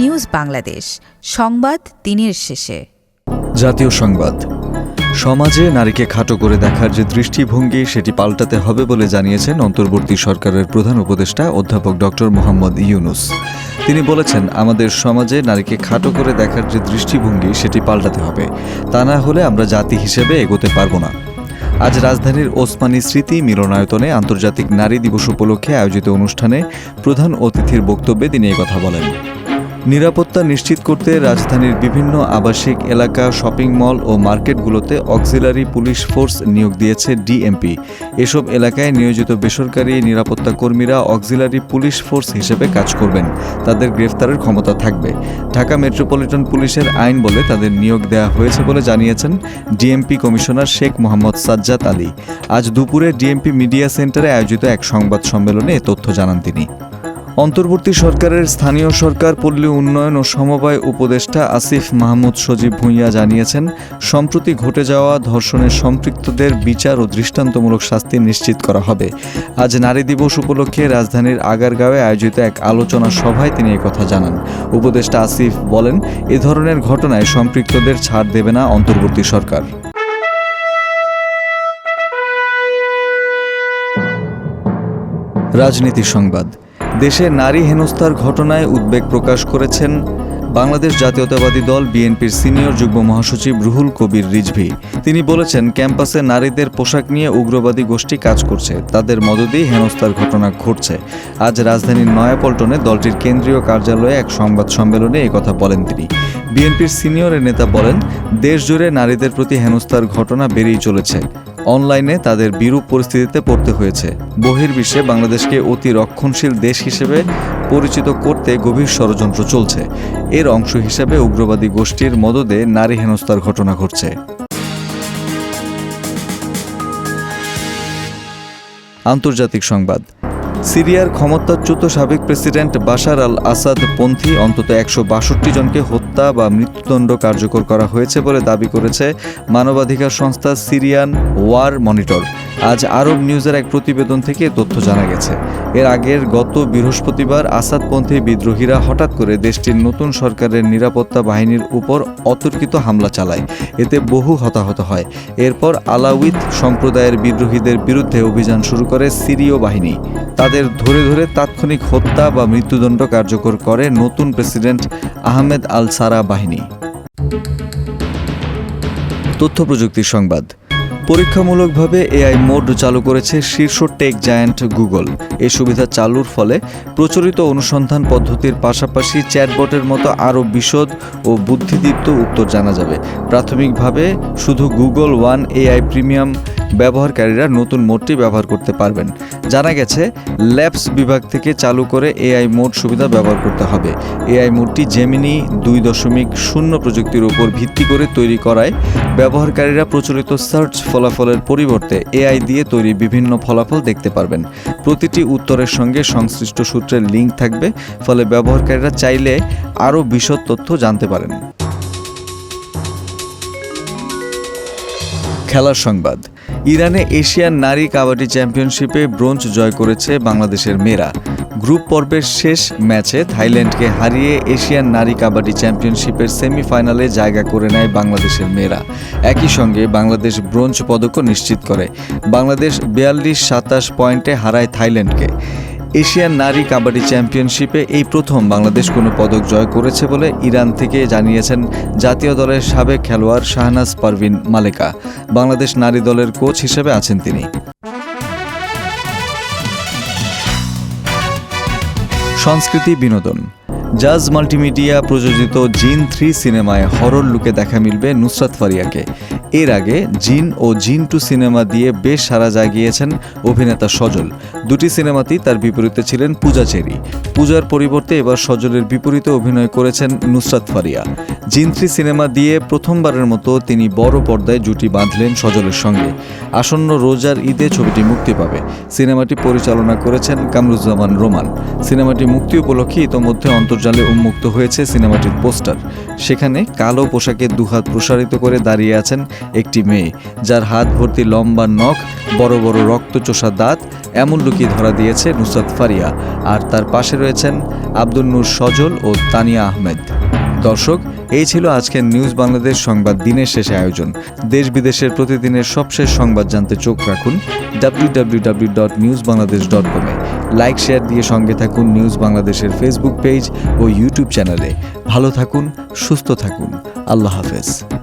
News Bangladesh, সংবাদ দিনের শেষে। জাতীয় সংবাদ। সমাজে নারীকে খাটো করে দেখার যে দৃষ্টিভঙ্গি সেটি পাল্টাতে হবে বলে জানিয়েছেন অন্তর্বর্তী সরকারের প্রধান উপদেষ্টা অধ্যাপক ডক্টর মোহাম্মদ ইউনূস। তিনি বলেছেন, আমাদের সমাজে নারীকে খাটো করে দেখার যে দৃষ্টিভঙ্গি সেটি পাল্টাতে হবে, তা না হলে আমরা জাতি হিসেবে এগোতে পারব না। আজ রাজধানীর ওসমানী স্মৃতি মিলনায়তনে আন্তর্জাতিক নারী দিবস উপলক্ষে আয়োজিত অনুষ্ঠানে প্রধান অতিথির বক্তব্যে তিনি এই কথা বলেন। নিরাপত্তা নিশ্চিত করতে রাজধানীর বিভিন্ন আবাসিক এলাকা, শপিং মল ও মার্কেটগুলোতে অক্সিলারি পুলিশ ফোর্স নিয়োগ দিয়েছে ডিএমপি। এসব এলাকায় নিয়োজিত বেসরকারি নিরাপত্তা কর্মীরা অক্সিলারি পুলিশ ফোর্স হিসেবে কাজ করবেন। তাদের গ্রেফতারের ক্ষমতা থাকবে। ঢাকা মেট্রোপলিটন পুলিশের আইন বলে তাদের নিয়োগ দেওয়া হয়েছে বলে জানিয়েছেন ডিএমপি কমিশনার শেখ মোহাম্মদ সাজ্জাদ আলী। আজ দুপুরে ডিএমপি মিডিয়া সেন্টারে আয়োজিত এক সংবাদ সম্মেলনে এ তথ্য জানান তিনি। অন্তর্বর্তী সরকারের স্থানীয় সরকার, পল্লী উন্নয়ন ও সমবায় উপদেষ্টা আসিফ মাহমুদ সজীব ভূঁইয়া জানিয়েছেন, সম্প্রতি ঘটে যাওয়া ধর্ষণের সম্পৃক্তদের বিচার ও দৃষ্টান্তমূলক শাস্তি নিশ্চিত করা হবে। আজ নারী দিবস উপলক্ষে রাজধানীর আগারগাঁওয়ে আয়োজিত এক আলোচনা সভায় তিনি একথা জানান। উপদেষ্টা আসিফ বলেন, এ ধরনের ঘটনায় সম্পৃক্তদের ছাড় দেবে না অন্তর্বর্তী সরকার। রাজনীতি সংবাদ। দেশে নারী হেনস্থার ঘটনায় উদ্বেগ প্রকাশ করেছেন বাংলাদেশ জাতীয়তাবাদী দল বিএনপির সিনিয়র যুগ্ম মহাসচিব রুহুল কবির রিজভী। তিনি বলেছেন, ক্যাম্পাসে নারীদের পোশাক নিয়ে উগ্রবাদী গোষ্ঠী কাজ করছে, তাদের মদদেই হেনস্থার ঘটনা ঘটছে। আজ রাজধানীর নয়াপল্টনে দলটির কেন্দ্রীয় কার্যালয়ে এক সংবাদ সম্মেলনে একথা বলেন তিনি। বিএনপির সিনিয়র নেতা বলেন, দেশজুড়ে নারীদের প্রতি হেনস্থার ঘটনা বেড়েই চলেছে। অনলাইনে তাদের বিরূপ পরিস্থিতিতে পড়তে হয়েছে। বহির্বিশ্বে বাংলাদেশকে অতি রক্ষণশীল দেশ হিসেবে পরিচিত করতে গভীর ষড়যন্ত্র চলছে। এর অংশ হিসেবে উগ্রবাদী গোষ্ঠীর মদদে নারী হেনস্থার ঘটনা ঘটছে। আন্তর্জাতিক সংবাদ। সিরিয়ার ক্ষমতাচ্যুত সাবেক প্রেসিডেন্ট বাশার আল আসাদ পন্থী অন্তত 162 জনকে হত্যা বা মৃত্যুদণ্ড কার্যকর করা হয়েছে বলে দাবি করেছে মানবাধিকার সংস্থা সিরিয়ান ওয়ার মনিটর। আজ আরব নিউজের এক প্রতিবেদন থেকে তথ্য জানা গেছে। এর আগের গত বৃহস্পতিবার আসাদপন্থী বিদ্রোহীরা হঠাৎ করে দেশটির নতুন সরকারের নিরাপত্তা বাহিনীর উপর অতর্কিত হামলা চালায়। এতে বহু হতাহত হয়। এরপর আলাউইত সম্প্রদায়ের বিদ্রোহীদের বিরুদ্ধে অভিযান শুরু করে সিরীয় বাহিনী। তাদের ধরে ধরে তাৎক্ষণিক হত্যা বা মৃত্যুদণ্ড কার্যকর করে নতুন প্রেসিডেন্ট আহমেদ আল সারা বাহিনী। তথ্য প্রযুক্তির সংবাদ। পরীক্ষামূলকভাবে এআই মোড চালু করেছে শীর্ষ টেক জায়ান্ট গুগল। এই সুবিধা চালুর ফলে প্রচলিত অনুসন্ধান পদ্ধতির পাশাপাশি চ্যাটবটের মতো আরও বিশদ ও বুদ্ধিদীপ্ত উত্তর জানা যাবে। প্রাথমিকভাবে শুধু গুগল ওয়ান এআই প্রিমিয়াম ব্যবহারকারীরা নতুন মোডটি ব্যবহার করতে পারবেন। জানা গেছে, ল্যাবস বিভাগ থেকে চালু করে এআই মোড সুবিধা ব্যবহার করতে হবে। এআই মোডটি জেমিনি 2.0 প্রযুক্তির উপর ভিত্তি করে তৈরি করায় ব্যবহারকারীরা প্রচলিত সার্চ ফলাফলের পরিবর্তে এআই দিয়ে তৈরি বিভিন্ন ফলাফল দেখতে পারবেন। প্রতিটি উত্তরের সঙ্গে সংশ্লিষ্ট সূত্রের লিঙ্ক থাকবে, ফলে ব্যবহারকারীরা চাইলে আরও বিশদ তথ্য জানতে পারেন। খেলার সংবাদ। ইরানে এশিয়ান নারী কাবাডি চ্যাম্পিয়নশিপে ব্রোঞ্জ জয় করেছে বাংলাদেশের মেয়েরা। গ্রুপ পর্বের শেষ ম্যাচে থাইল্যান্ডকে হারিয়ে এশিয়ান নারী কাবাডি চ্যাম্পিয়নশিপের সেমিফাইনালে জায়গা করে নেয় বাংলাদেশের মেয়েরা। একই সঙ্গে বাংলাদেশ ব্রোঞ্জ পদকও নিশ্চিত করে। বাংলাদেশ 42-27 পয়েন্টে হারায় থাইল্যান্ডকে। এশিয়ান নারী কাবাডি চ্যাম্পিয়নশিপে এই প্রথম বাংলাদেশ কোনো পদক জয় করেছে বলে ইরান থেকে জানিয়েছেন জাতীয় দলের সাবেক খেলোয়াড় শাহনাজ পারভিন মালেকা। বাংলাদেশ নারী দলের কোচ হিসেবে আছেন তিনি। সংস্কৃতি বিনোদন। জাজ মাল্টিমিডিয়া প্রযোজিত জিন 3 সিনেমায় হরর লুকে দেখা মিলবে নুসরাত ফারিয়াকে। এর আগে জিন ও জিন 2 সিনেমা দিয়ে বেশ সাড়া জাগিয়েছেন অভিনেতা সজল। দুটি সিনেমাতেই তার বিপরীতে ছিলেন পূজা চেরি। পূজার পরিবর্তে এবার সজলের বিপরীতে অভিনয় করেছেন নুসরাত ফারিয়া। জিন 3 সিনেমা দিয়ে প্রথমবারের মতো তিনি বড় পর্দায় জুটি বাঁধলেন সজলের সঙ্গে। আসন্ন রোজার ঈদে ছবিটি মুক্তি পাবে। সিনেমাটি পরিচালনা করেছেন কামরুজ্জামান রোমান। সিনেমাটি মুক্তি উপলক্ষে ইতোমধ্যে অন্তর্জালে উন্মুক্ত হয়েছে সিনেমাটির পোস্টার। সেখানে কালো পোশাকে দুহাত প্রসারিত করে দাঁড়িয়ে আছেন একটি মেয়ে, যার হাত ভর্তি লম্বা নখ, বড় বড় রক্তচোষা দাঁত, এমন লোকই ধরা দিয়েছে নুসরাত ফারিয়া, আর তার পাশে রয়েছেন আব্দুল নূর সজল ও তানিয়া আহমেদ। দর্শক, এই ছিল আজকের নিউজ বাংলাদেশ সংবাদ দিনের শেষে আয়োজন। দেশ বিদেশের প্রতিদিনের সবশেষ সংবাদ জানতে চোখ রাখুন www.newsbangladesh.com এ। লাইক শেয়ার দিয়ে সঙ্গে থাকুন নিউজ বাংলাদেশের ফেসবুক পেজ ও ইউটিউব চ্যানেলে। ভালো থাকুন, সুস্থ থাকুন। আল্লাহ হাফেজ।